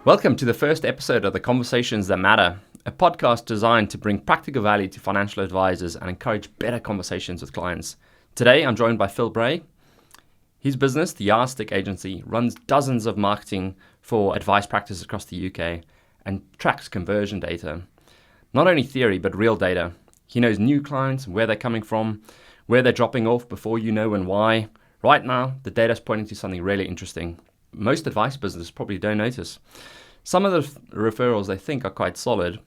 Welcome to the first episode of The Conversations That Matter, a podcast designed to bring practical value to financial advisors and encourage better conversations with clients. Today, I'm joined by Phil Bray. His business, the Yardstick Agency, runs dozens of marketing for advice practices across the UK and tracks conversion data. Not only theory, but real data. He knows new clients, where they're coming from, where they're dropping off before you know and why. Right now, the data's pointing to something really interesting. Most advice businesses probably don't notice. Some of the referrals they think are quite solid,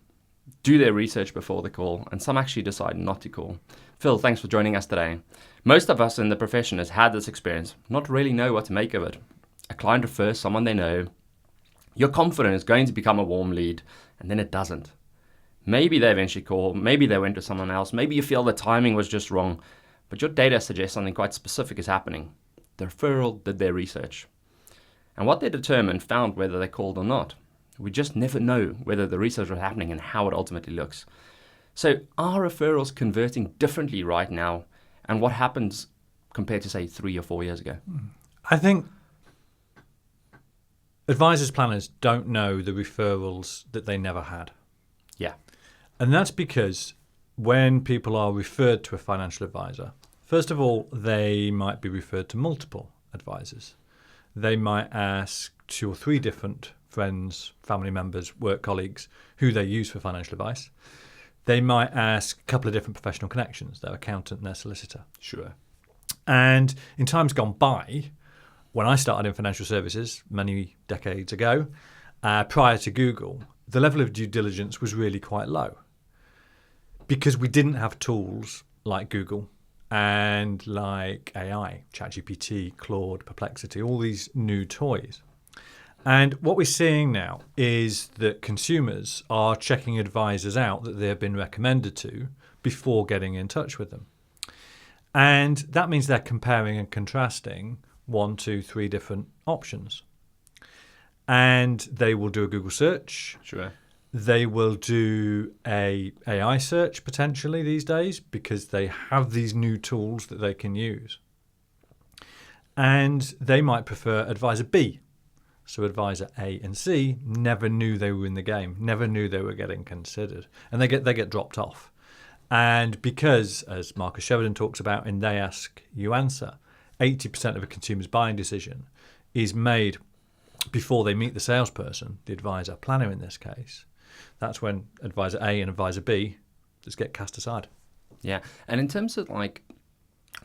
do their research before they call, and some actually decide not to call. Phil, thanks for joining us today. Most of us in the profession has had this experience, not really know what to make of it. A client refers someone they know. You're confident it's going to become a warm lead, and then it doesn't. Maybe they eventually call, maybe they went to someone else, maybe you feel the timing was just wrong, but your data suggests something quite specific is happening. The referral did their research. And what they determined found whether they called or not. We just never know whether the research was happening and how it ultimately looks. So are referrals converting differently right now? And what happens compared to, say, 3 or 4 years ago? I think advisors, planners don't know the referrals that they never had. Yeah. And that's because when people are referred to a financial advisor, first of all, they might be referred to multiple advisors. They might ask 2 or 3 different friends, family members, work colleagues who they use for financial advice. They might ask a couple of different professional connections, their accountant and their solicitor. Sure. And in times gone by, when I started in financial services many decades ago, prior to Google, the level of due diligence was really quite low because we didn't have tools like Google and like AI, ChatGPT, Claude, Perplexity, all these new toys. And what we're seeing now is that consumers are checking advisors out that they have been recommended to before getting in touch with them. And that means they're comparing and contrasting 1, 2, 3 different options. And they will do a Google search. Sure. They will do a AI search potentially these days because they have these new tools that they can use. And they might prefer advisor B. So advisor A and C never knew they were in the game, never knew they were getting considered. And they get dropped off. And because, as Marcus Sheridan talks about in They Ask, You Answer, 80% of a consumer's buying decision is made before they meet the salesperson, the advisor, planner in this case. That's when advisor A and advisor B just get cast aside. Yeah. And in terms of like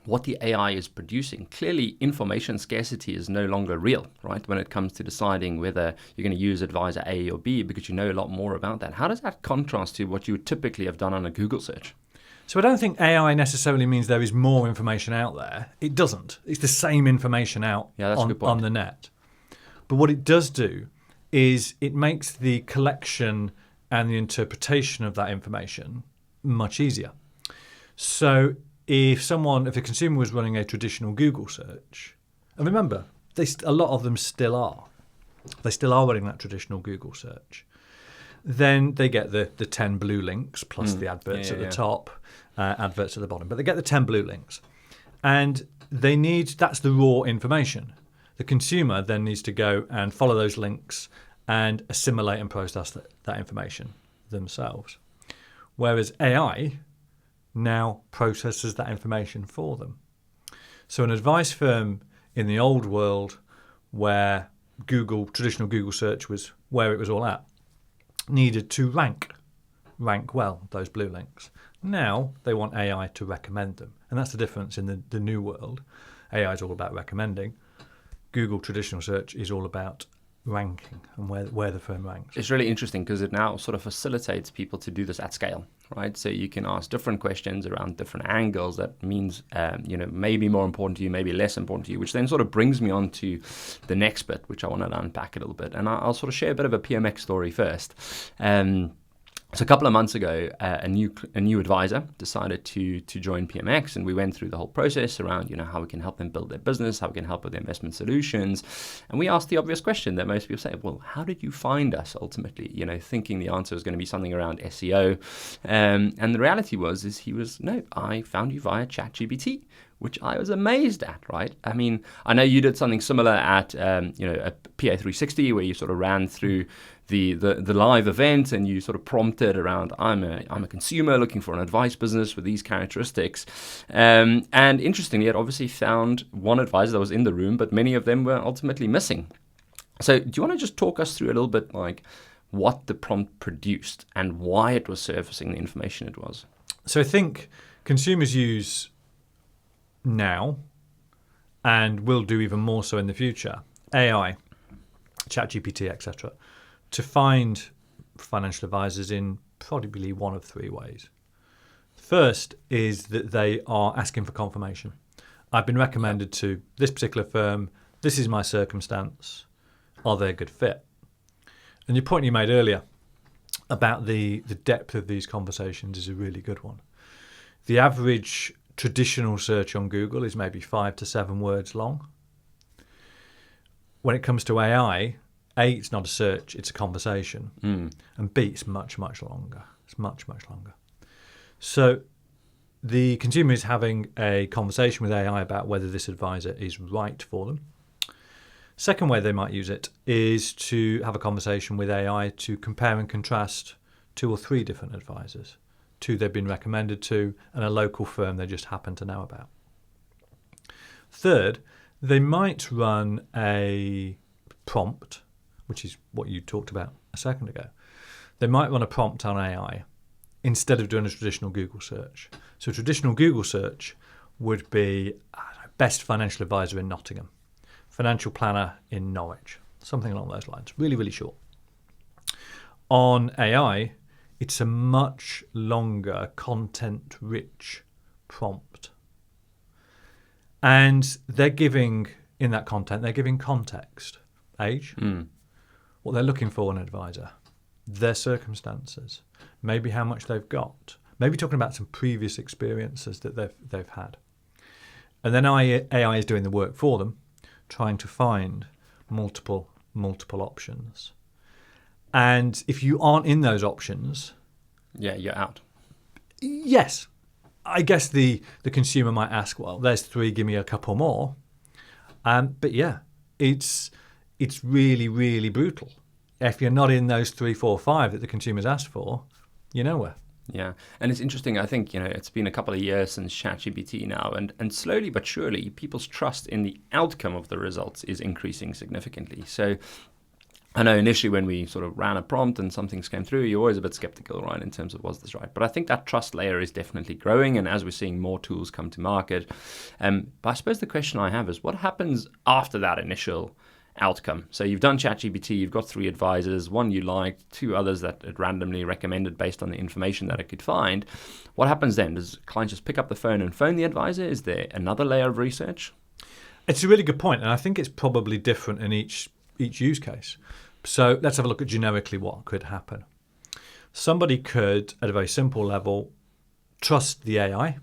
what the AI is producing, clearly information scarcity is no longer real, right? When it comes to deciding whether you're going to use advisor A or B because you know a lot more about that. How does that contrast to what you would typically have done on a Google search? So I don't think AI necessarily means there is more information out there. It doesn't. It's the same information out on the net. But what it does do is it makes the collection and the interpretation of that information much easier. So if a consumer was running a traditional Google search, and remember, a lot of them still are. They still are running that traditional Google search. Then they get the 10 blue links plus the adverts at the top, adverts at the bottom. But they get the 10 blue links. And that's the raw information. The consumer then needs to go and follow those links and assimilate and process that information themselves. Whereas AI now processes that information for them. So an advice firm in the old world where traditional Google search was where it was all at, needed to rank well those blue links. Now they want AI to recommend them. And that's the difference in the new world. AI is all about recommending. Google traditional search is all about ranking and where the firm ranks. It's really interesting because it now sort of facilitates people to do this at scale, right? So you can ask different questions around different angles. That means, maybe more important to you, maybe less important to you, which then sort of brings me on to the next bit, which I want to unpack a little bit. And I'll sort of share a bit of a PMX story first. So a couple of months ago, a new advisor decided to join PMX, and we went through the whole process around how we can help them build their business, how we can help with their investment solutions, and we asked the obvious question that most people say: well, how did you find us ultimately? Thinking the answer was going to be something around SEO, and the reality was I found you via ChatGPT. which I was amazed at, right? I mean, I know you did something similar at, a PA360 where you sort of ran through the live event and you sort of prompted around, I'm a consumer looking for an advice business with these characteristics. And interestingly, it obviously found one advisor that was in the room, but many of them were ultimately missing. So do you want to just talk us through a little bit like what the prompt produced and why it was surfacing the information it was? So I think consumers use now, and will do even more so in the future, AI, ChatGPT, etc., to find financial advisors in probably one of three ways. First is that they are asking for confirmation. I've been recommended to this particular firm. This is my circumstance. Are they a good fit? And your point you made earlier about the depth of these conversations is a really good one. The average traditional search on Google is maybe 5 to 7 words long. When it comes to AI, A, it's not a search, it's a conversation. And B, it's much, much longer. It's much, much longer. So the consumer is having a conversation with AI about whether this advisor is right for them. Second way they might use it is to have a conversation with AI to compare and contrast 2 or 3 different advisors. 2 they've been recommended to, and a local firm they just happen to know about. Third, they might run a prompt, which is what you talked about a second ago. They might run a prompt on AI instead of doing a traditional Google search. So a traditional Google search would be best financial advisor in Nottingham, financial planner in Norwich, something along those lines, really, really short. On AI, it's a much longer, content-rich prompt. And they're giving, in that content, they're giving context, age, what they're looking for in an advisor, their circumstances, maybe how much they've got, maybe talking about some previous experiences that they've had. And then AI is doing the work for them, trying to find multiple options. And if you aren't in those options... Yeah, you're out. Yes. I guess the consumer might ask, well, there's 3, give me a couple more. But yeah, it's really, really brutal. If you're not in those 3, 4, 5 that the consumer's asked for, you're nowhere. Yeah, and it's interesting. I think it's been a couple of years since ChatGPT now, and slowly but surely, people's trust in the outcome of the results is increasing significantly. So I know initially when we sort of ran a prompt and some things came through, you're always a bit skeptical, right, in terms of was this right? But I think that trust layer is definitely growing, and as we're seeing more tools come to market. But I suppose the question I have is what happens after that initial outcome? So you've done ChatGPT, you've got 3 advisors, 1 you liked, 2 others that it randomly recommended based on the information that it could find. What happens then? Does the client just pick up the phone and phone the advisor? Is there another layer of research? It's a really good point, and I think it's probably different in each use case. So let's have a look at generically what could happen. Somebody could, at a very simple level, trust the AI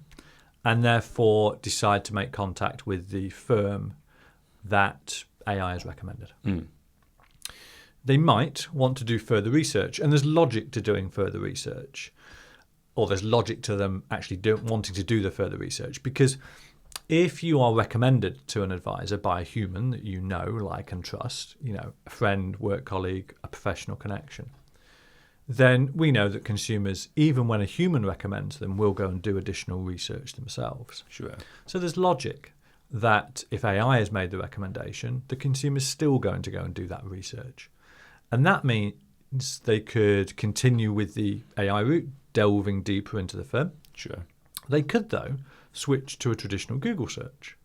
and therefore decide to make contact with the firm that AI has recommended. They might want to do further research, and there's logic to doing further research, or there's logic to them actually wanting to do the further research, because if you are recommended to an advisor by a human that you know, like and trust, a friend, work colleague, a professional connection, then we know that consumers, even when a human recommends them, will go and do additional research themselves. Sure. So there's logic that if AI has made the recommendation, the consumer's still going to go and do that research. And that means they could continue with the AI route, delving deeper into the firm. Sure. They could, though, switch to a traditional Google search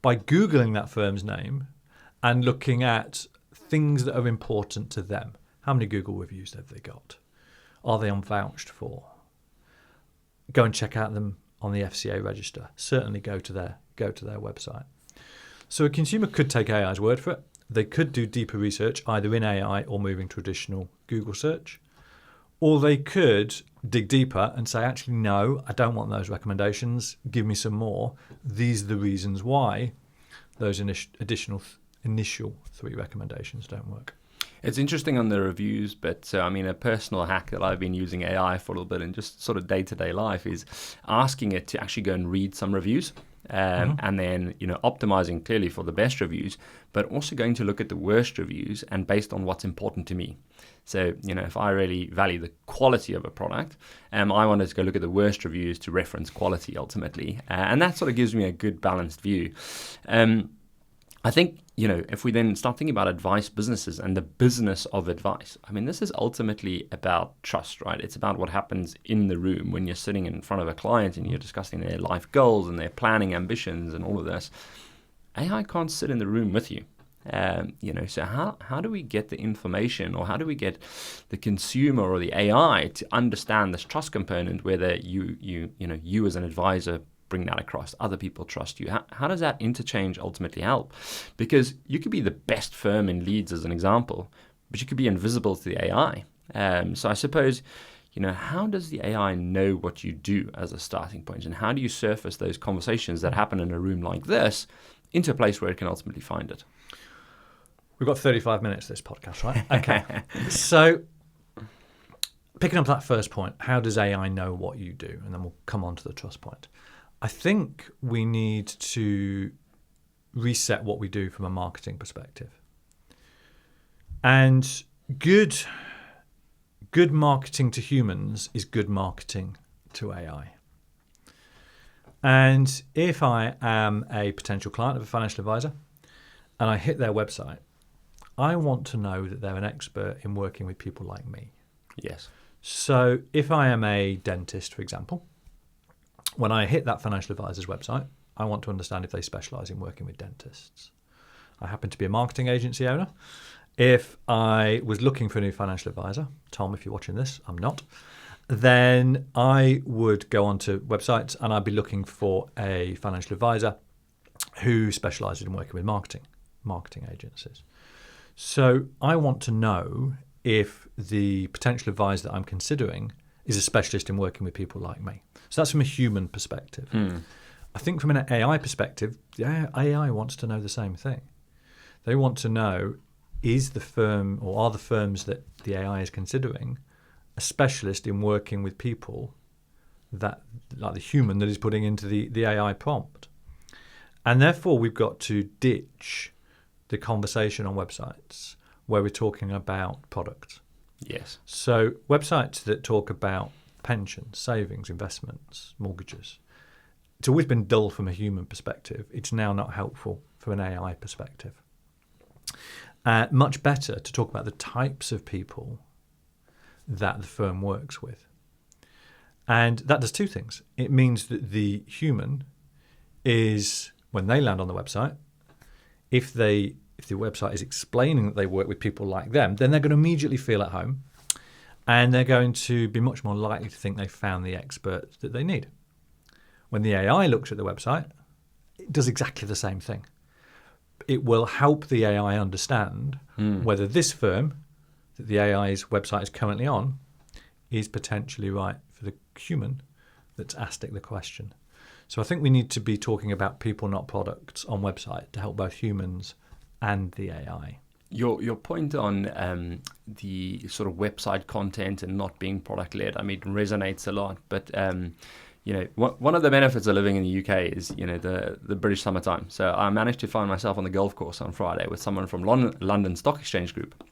by Googling that firm's name and looking at things that are important to them. How many Google reviews have they got? Are they unvouched for? Go and check out them on the FCA register. Certainly go to their website. So a consumer could take AI's word for it. They could do deeper research either in AI or moving traditional Google search. Or they could dig deeper and say, actually, no, I don't want those recommendations. Give me some more. These are the reasons why those initial 3 recommendations don't work. It's interesting on the reviews, but a personal hack that I've been using AI for a little bit in just sort of day-to-day life is asking it to actually go and read some reviews. and then optimizing clearly for the best reviews, but also going to look at the worst reviews and based on what's important to me. So if I really value the quality of a product, I wanted to go look at the worst reviews to reference quality ultimately, and that sort of gives me a good balanced view. I think, if we then start thinking about advice businesses and the business of advice, I mean, this is ultimately about trust, right? It's about what happens in the room when you're sitting in front of a client and you're discussing their life goals and their planning ambitions and all of this. AI can't sit in the room with you. So how do we get the information, or how do we get the consumer or the AI to understand this trust component, whether you as an advisor bring that across, other people trust you? How does that interchange ultimately help? Because you could be the best firm in leads as an example, but you could be invisible to the AI. So I suppose, how does the AI know what you do as a starting point? And how do you surface those conversations that happen in a room like this into a place where it can ultimately find it? We've got 35 minutes this podcast, right? Okay. So picking up that first point, how does AI know what you do? And then we'll come on to the trust point. I think we need to reset what we do from a marketing perspective. And good marketing to humans is good marketing to AI. And if I am a potential client of a financial advisor and I hit their website, I want to know that they're an expert in working with people like me. Yes. So if I am a dentist, for example, when I hit that financial advisor's website, I want to understand if they specialise in working with dentists. I happen to be a marketing agency owner. If I was looking for a new financial advisor, Tom, if you're watching this, I'm not, then I would go onto websites and I'd be looking for a financial advisor who specialises in working with marketing agencies. So I want to know if the potential advisor that I'm considering is a specialist in working with people like me. So that's from a human perspective. I think from an AI perspective, the AI wants to know the same thing. They want to know, is the firm, or are the firms that the AI is considering, a specialist in working with people that, like the human that is putting into the AI prompt. And therefore we've got to ditch the conversation on websites where we're talking about products. Yes. So websites that talk about pensions, savings, investments, mortgages, it's always been dull from a human perspective. It's now not helpful from an AI perspective. Much better to talk about the types of people that the firm works with. And that does two things. It means that the human is, when they land on the website, if the website is explaining that they work with people like them, then they're going to immediately feel at home, and they're going to be much more likely to think they've found the expert that they need. When the AI looks at the website, it does exactly the same thing. It will help the AI understand whether this firm that the AI's website is currently on is potentially right for the human that's asked it the question. So I think we need to be talking about people, not products, on website to help both humans and the AI. Your point on the sort of website content and not being product-led, I mean, it resonates a lot. But one of the benefits of living in the UK is the British summertime. So I managed to find myself on the golf course on Friday with someone from London Stock Exchange Group.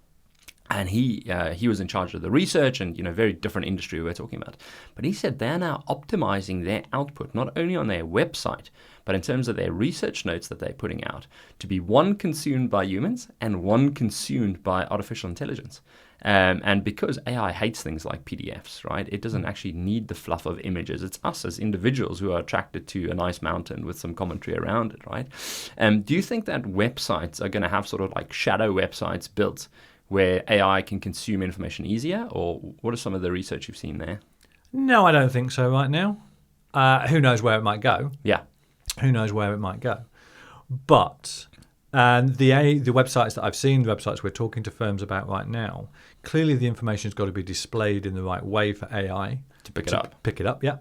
And he was in charge of the research and, very different industry we're talking about. But he said they're now optimizing their output, not only on their website, but in terms of their research notes that they're putting out, to be one consumed by humans and one consumed by artificial intelligence. And because AI hates things like PDFs, right? It doesn't actually need the fluff of images. It's us as individuals who are attracted to a nice mountain with some commentary around it, right? Do you think that websites are going to have sort of like shadow websites built where AI can consume information easier, or what are some of the research you've seen there? No, I don't think so right now. Who knows where it might go? Yeah. Who knows where it might go? But the websites that I've seen, the websites we're talking to firms about right now, clearly the information's got to be displayed in the right way for AI to pick it up. Pick it up, yeah.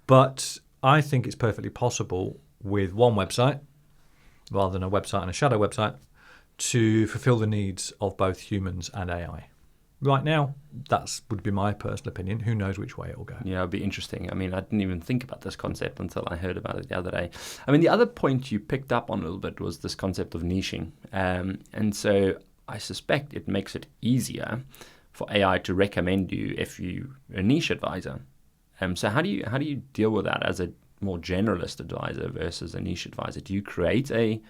But I think it's perfectly possible with one website, rather than a website and a shadow website, to fulfill the needs of both humans and AI. Right now, that would be my personal opinion. Who knows which way it will go? Yeah, it'd be interesting. I mean, I didn't even think about this concept until I heard about it the other day. I mean, the other point you picked up on a little bit was this concept of niching. And so I suspect it makes it easier for AI to recommend you if you're a niche advisor. So how do you deal with that as a more generalist advisor versus a niche advisor? Do you create a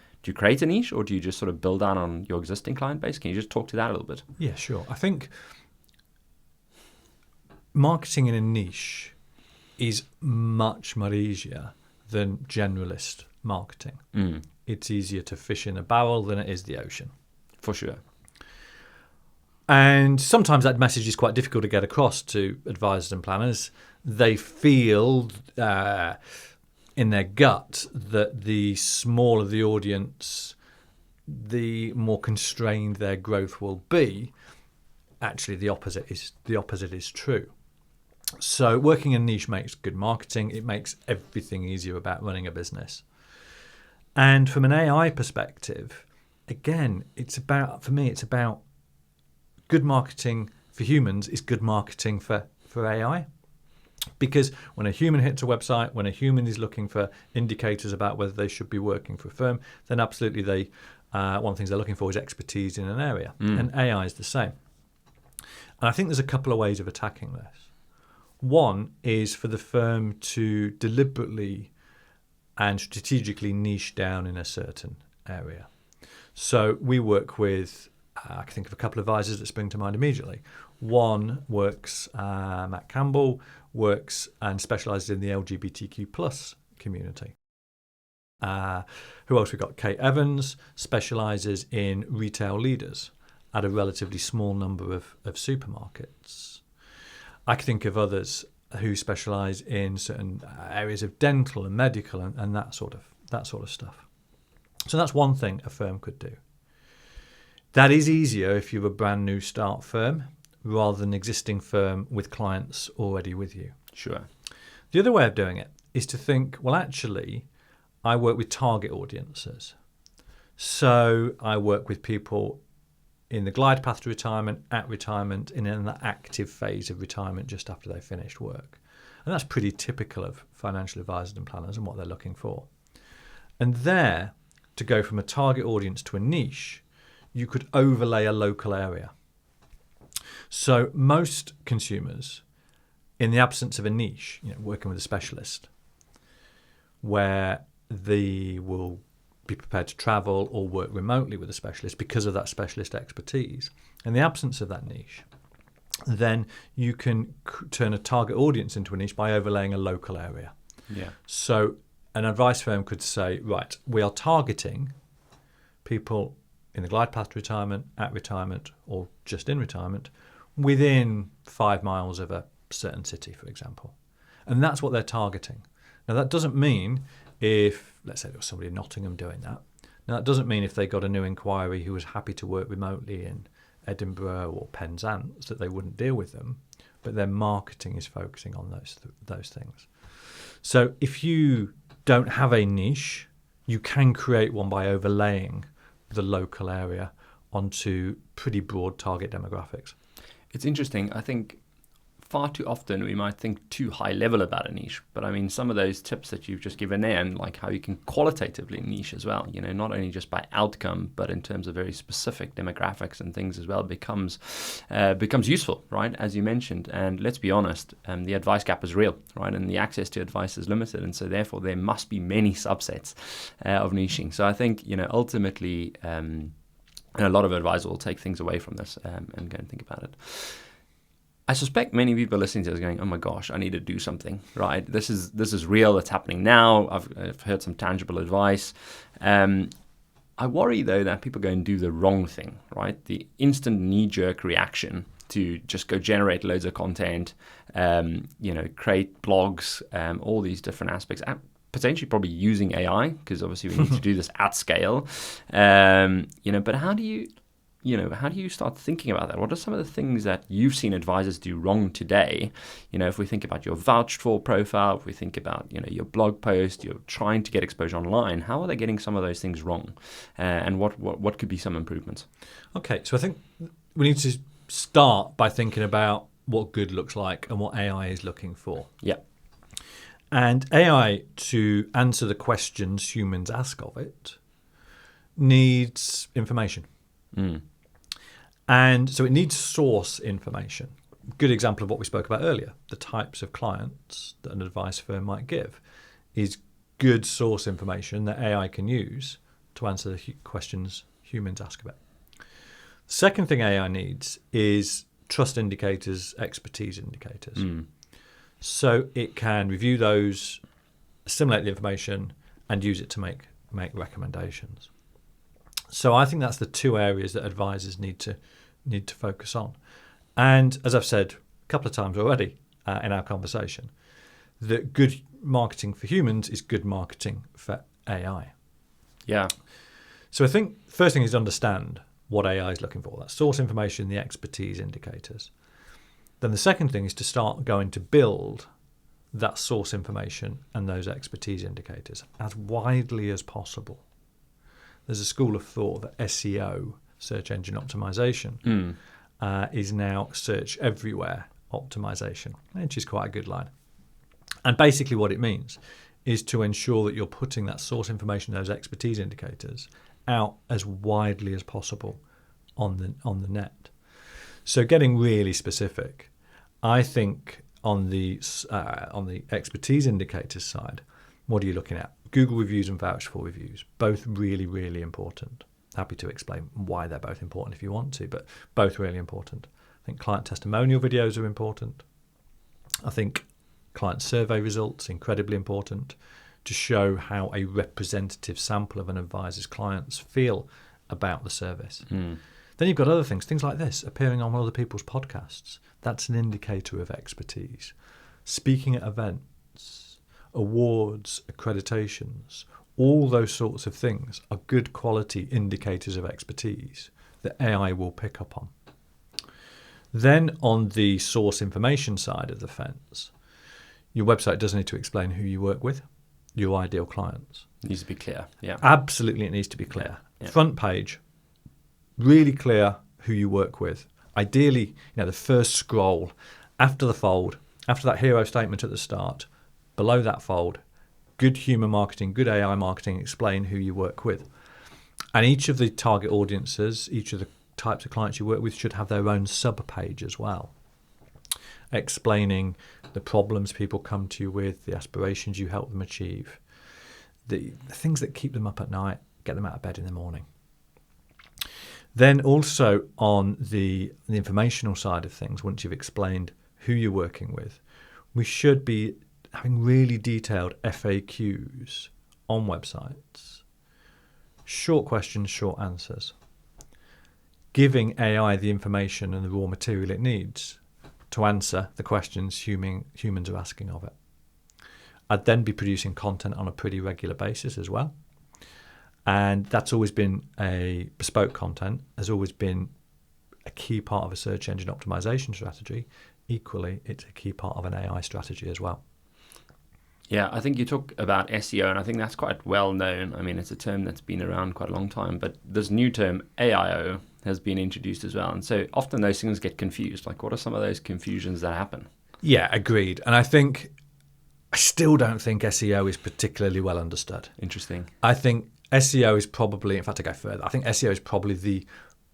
niche, or do you just sort of build out on your existing client base? Can you just talk to that a little bit? Yeah, sure. I think marketing in a niche is much, much easier than generalist marketing. It's easier to fish in a barrel than it is the ocean. For sure. And sometimes that message is quite difficult to get across to advisors and planners. They feel in their gut that the smaller the audience, the more constrained their growth will be. Actually, the opposite is true. So working in niche makes good marketing. It makes everything easier about running a business. And from an AI perspective, again, it's about good marketing for humans is good marketing for AI. Because when a human hits a website, when a human is looking for indicators about whether they should be working for a firm, then absolutely one of the things they're looking for is expertise in an area. And AI is the same. And I think there's a couple of ways of attacking this. One is for the firm to deliberately and strategically niche down in a certain area. So we work with, I can think of a couple of advisors that spring to mind immediately. One works, Matt Campbell, works and specialises in the LGBTQ plus community. Who else we got? Kate Evans specialises in retail leaders at a relatively small number of supermarkets. I can think of others who specialise in certain areas of dental and medical and that sort of stuff. So that's one thing a firm could do. That is easier if you're a brand new start firm rather than an existing firm with clients already with you. Sure. The other way of doing it is to think, well, actually, I work with target audiences. So I work with people in the glide path to retirement, at retirement, in an active phase of retirement just after they've finished work. And that's pretty typical of financial advisors and planners and what they're looking for. And there, to go from a target audience to a niche, you could overlay a local area. So most consumers, in the absence of a niche, working with a specialist, where they will be prepared to travel or work remotely with a specialist because of that specialist expertise, in the absence of that niche, then you can turn a target audience into a niche by overlaying a local area. Yeah. So an advice firm could say, right, we are targeting people in the glide path to retirement, at retirement, or just in retirement, within 5 miles of a certain city, for example. And that's what they're targeting. Now, that doesn't mean if, let's say there was somebody in Nottingham doing that. Now, that doesn't mean if they got a new inquiry who was happy to work remotely in Edinburgh or Penzance that they wouldn't deal with them, but their marketing is focusing on those things. So if you don't have a niche, you can create one by overlaying the local area onto pretty broad target demographics. It's interesting. I think far too often we might think too high level about a niche, but I mean some of those tips that you've just given there, and like how you can qualitatively niche as well, not only just by outcome but in terms of very specific demographics and things as well, becomes useful, right, as you mentioned. And let's be honest, the advice gap is real, right, and the access to advice is limited, and so therefore there must be many subsets of niching. So I think ultimately and a lot of advisors will take things away from this and go and think about it. I suspect many people listening to this going, oh my gosh, I need to do something, right? This is real. It's happening now. I've heard some tangible advice. I worry, though, that people go and do the wrong thing, right? The instant knee-jerk reaction to just go generate loads of content, create blogs, all these different aspects, potentially probably using AI, because obviously we need to do this at scale. But how do you start thinking about that? What are some of the things that you've seen advisors do wrong today? If we think about your vouched for profile, if we think about, your blog post, you're trying to get exposure online, how are they getting some of those things wrong? And what could be some improvements? Okay, so I think we need to start by thinking about what good looks like and what AI is looking for. Yeah. And AI, to answer the questions humans ask of it, needs information. And so it needs source information. Good example of what we spoke about earlier. The types of clients that an advice firm might give is good source information that AI can use to answer the questions humans ask about. The second thing AI needs is trust indicators, expertise indicators. So it can review those, assimilate the information, and use it to make recommendations. So I think that's the two areas that advisors need to focus on. And as I've said a couple of times already in our conversation, that good marketing for humans is good marketing for AI. Yeah. So I think first thing is understand what AI is looking for. That's source information, the expertise indicators. Then the second thing is to start going to build that source information and those expertise indicators as widely as possible. There's a school of thought that SEO, search engine optimization, is now search everywhere optimization, which is quite a good line. And basically what it means is to ensure that you're putting that source information, those expertise indicators, out as widely as possible on the net. So getting really specific, I think on the expertise indicators side, what are you looking at? Google reviews and vouch for reviews, both really, really important. Happy to explain why they're both important if you want to, but both really important. I think client testimonial videos are important. I think client survey results, incredibly important to show how a representative sample of an advisor's clients feel about the service. Then you've got other things like this, appearing on other people's podcasts. That's an indicator of expertise. Speaking at events, awards, accreditations, all those sorts of things are good quality indicators of expertise that AI will pick up on. Then on the source information side of the fence, your website does need to explain who you work with, your ideal clients. It needs to be clear, yeah. Absolutely, it needs to be clear. Yeah. Front page, really clear who you work with. Ideally, the first scroll, after the fold, after that hero statement at the start, below that fold, good human marketing, good AI marketing, explain who you work with. And each of the target audiences, each of the types of clients you work with should have their own sub-page as well, explaining the problems people come to you with, the aspirations you help them achieve, the things that keep them up at night, get them out of bed in the morning. Then also on the informational side of things, once you've explained who you're working with, we should be having really detailed FAQs on websites. Short questions, short answers. Giving AI the information and the raw material it needs to answer the questions humans are asking of it. I'd then be producing content on a pretty regular basis as well. And that's always been a bespoke content, has always been a key part of a search engine optimization strategy. Equally, it's a key part of an AI strategy as well. Yeah, I think you talk about SEO, and I think that's quite well known. I mean, it's a term that's been around quite a long time, but this new term, AIO, has been introduced as well. And so often those things get confused. Like, what are some of those confusions that happen? Yeah, agreed. And I still don't think SEO is particularly well understood. Interesting. I think SEO is probably, in fact, I go further, I think SEO is probably the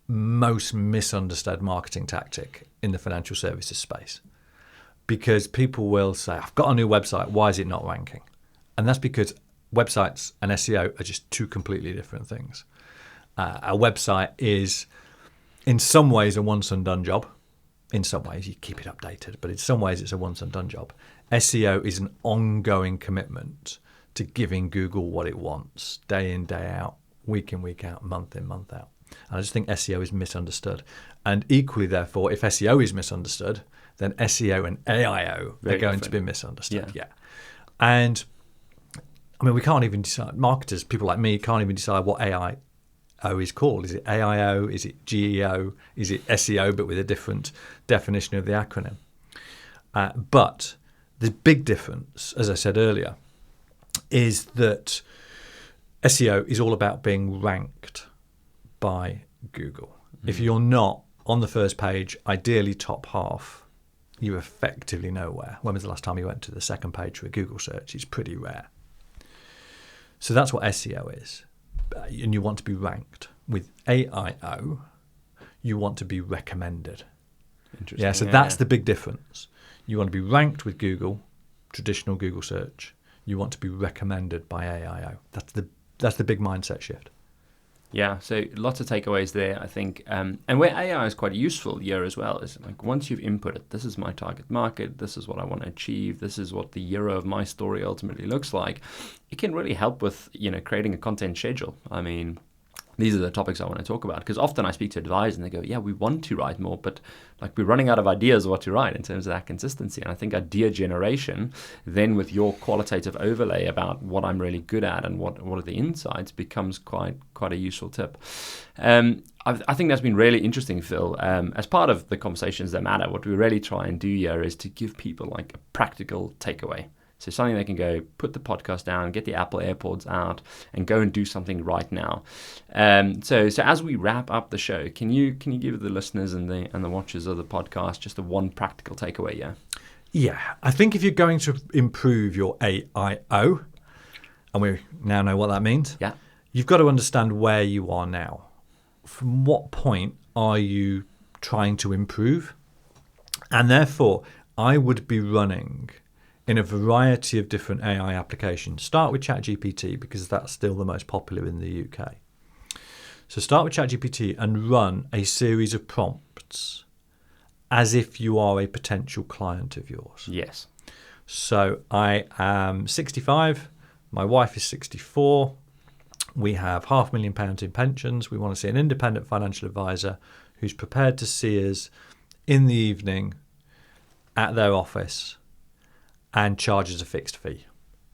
most misunderstood marketing tactic in the financial services space. Because people will say, I've got a new website, why is it not ranking? And that's because websites and SEO are just two completely different things. A website is, in some ways, a once and done job. In some ways, you keep it updated, but in some ways, it's a once and done job. SEO is an ongoing commitment to giving Google what it wants, day in, day out, week in, week out, month in, month out. And I just think SEO is misunderstood. And equally, therefore, if SEO is misunderstood, then SEO and AIO are going to be misunderstood. Yeah. And I mean, we can't even decide, marketers, people like me, can't even decide what AIO is called. Is it AIO? Is it GEO? Is it SEO, but with a different definition of the acronym? But the big difference, as I said earlier, is that SEO is all about being ranked by Google. If you're not on the first page, ideally top half, you're effectively nowhere. When was the last time you went to the second page for a Google search? It's pretty rare. So that's what SEO is. And you want to be ranked. With AIO, you want to be recommended. Interesting. Yeah, so that's the big difference. You want to be ranked with Google, traditional Google search. You want to be recommended by AIO. That's the big mindset shift. Yeah, so lots of takeaways there, I think. And where AI is quite useful here as well is like once you've inputted, this is my target market, this is what I want to achieve, this is what the hero of my story ultimately looks like, it can really help with, creating a content schedule. I mean, these are the topics I want to talk about, because often I speak to advisors and they go, yeah, we want to write more, but like we're running out of ideas of what to write in terms of that consistency. And I think idea generation, then with your qualitative overlay about what I'm really good at and what are the insights, becomes quite a useful tip. I think that's been really interesting, Phil. As part of the conversations that matter, what we really try and do here is to give people like a practical takeaway. So something they can go put the podcast down, get the Apple AirPods out, and go and do something right now. So as we wrap up the show, can you give the listeners and the watchers of the podcast just one practical takeaway? Yeah, I think if you're going to improve your AIO, and we now know what that means, you've got to understand where you are now. From what point are you trying to improve? And therefore, I would be running in a variety of different AI applications. Start with ChatGPT because that's still the most popular in the UK. So start with ChatGPT and run a series of prompts as if you are a potential client of yours. Yes. So I am 65, my wife is 64, we have £500,000 in pensions, we want to see an independent financial advisor who's prepared to see us in the evening at their office and charges a fixed fee,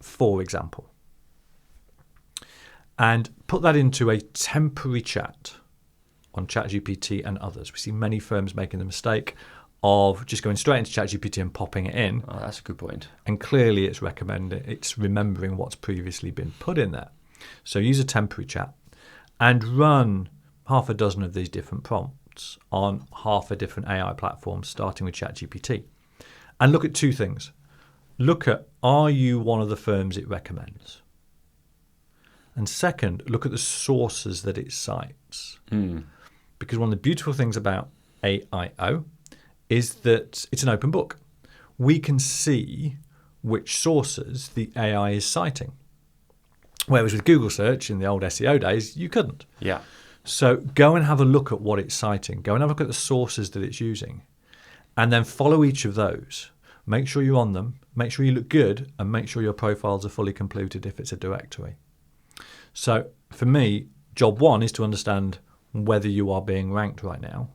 for example. And put that into a temporary chat on ChatGPT and others. We see many firms making the mistake of just going straight into ChatGPT and popping it in. Oh, that's a good point. And clearly it's remembering what's previously been put in there. So use a temporary chat and run half a dozen of these different prompts on half a different AI platforms, starting with ChatGPT. And look at two things. Look at, are you one of the firms it recommends? And second, look at the sources that it cites. Because one of the beautiful things about AIO is that it's an open book. We can see which sources the AI is citing. Whereas with Google search in the old SEO days, you couldn't. Yeah. So go and have a look at what it's citing. Go and have a look at the sources that it's using. And then follow each of those. Make sure you're on them, make sure you look good, and make sure your profiles are fully completed if it's a directory. So for me, job one is to understand whether you are being ranked right now.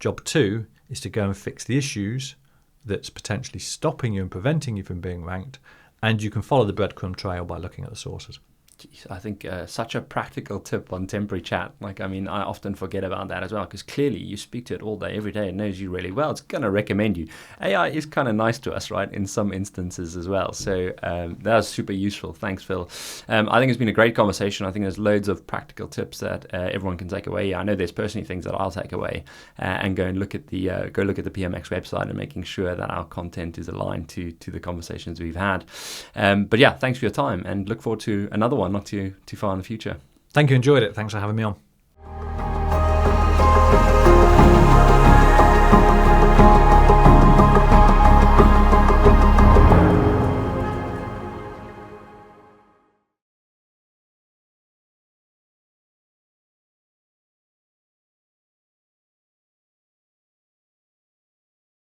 Job two is to go and fix the issues that's potentially stopping you and preventing you from being ranked, and you can follow the breadcrumb trail by looking at the sources. Jeez, I think such a practical tip on temporary chat. I often forget about that as well, because clearly you speak to it all day, every day. It knows you really well. It's going to recommend you. AI is kind of nice to us, right, in some instances as well. So that was super useful. Thanks, Phil. I think it's been a great conversation. I think there's loads of practical tips that everyone can take away. I know there's personally things that I'll take away and go and look at the PMX website and making sure that our content is aligned to the conversations we've had. But yeah, thanks for your time and look forward to another one not too far in the future. Thank you. Enjoyed it. Thanks for having me on.